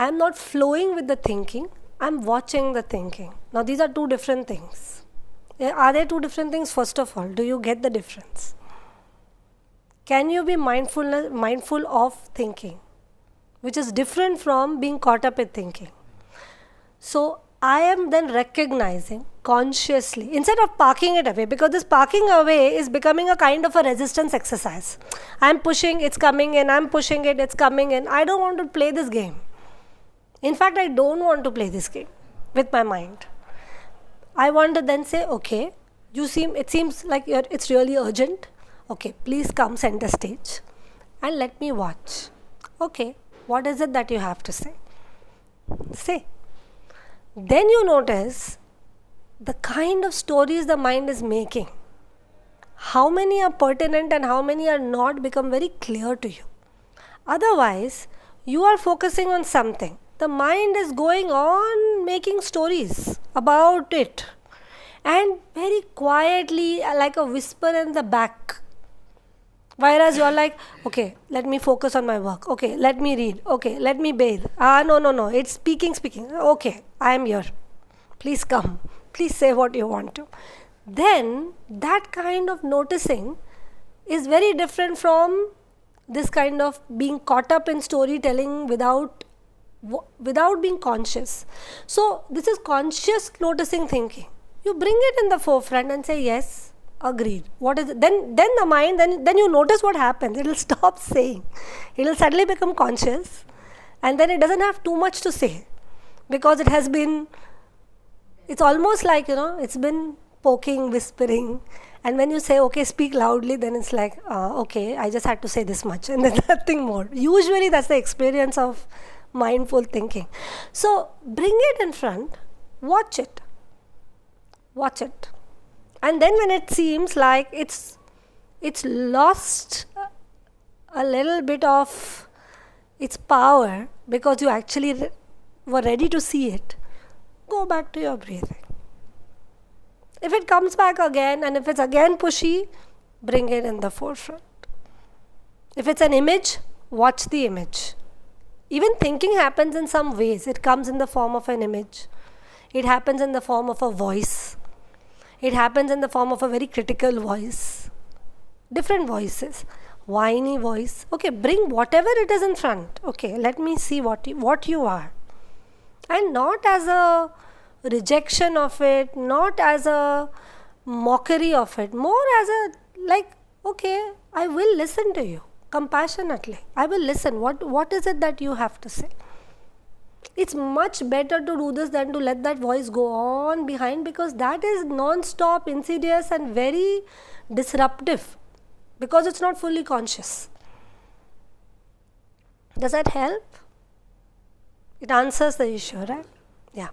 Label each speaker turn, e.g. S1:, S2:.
S1: I am not flowing with the thinking, I am watching the thinking. Now these are two different things. Are they two different things? First of all, do you get the difference? Can you be mindful of thinking, which is different from being caught up in thinking? So I am then recognizing consciously, instead of parking it away, because this parking away is becoming a kind of a resistance exercise. I'm pushing, it's coming in, I'm pushing it, it's coming in. I don't want to play this game. In fact, I don't want to play this game with my mind. I want to then say, okay, it seems like it's really urgent. Okay, please come center stage and let me watch. Okay, what is it that you have to say? Say. Then you notice the kind of stories the mind is making. How many are pertinent and how many are not become very clear to you. Otherwise, you are focusing on something. The mind is going on making stories about it. And very quietly, like a whisper in the back. Whereas you are like, okay, let me focus on my work. Okay, let me read. Okay, let me bathe. No. It's speaking. Okay, I am here. Please come. Please say what you want to. Then that kind of noticing is very different from this kind of being caught up in storytelling without being conscious. So this is conscious noticing thinking. You bring it in the forefront and say, yes, agreed. What is it? Then the mind, then you notice what happens. It will stop saying. It will suddenly become conscious, and then it doesn't have too much to say, because it's almost like, it's been poking, whispering, and when you say, okay, speak loudly, then it's like, okay, I just had to say this much, and then nothing more. Usually that's the experience of mindful thinking. So bring it in front, watch it. And then when it seems like it's lost a little bit of its power because you actually were ready to see it, go back to your breathing. If it comes back again and if it's again pushy, bring it in the forefront. If it's an image, watch the image. Even thinking happens in some ways. It comes in the form of an image. It happens in the form of a voice. It happens in the form of a very critical voice. Different voices. Whiny voice. Okay, bring whatever it is in front. Okay, let me see what you are. And not as a rejection of it, not as a mockery of it, more as a, like, okay, I will listen to you compassionately. I will listen. What is it that you have to say? It's much better to do this than to let that voice go on behind, because that is non-stop, insidious and very disruptive, because it's not fully conscious. Does that help? It answers the issue, right? Yeah.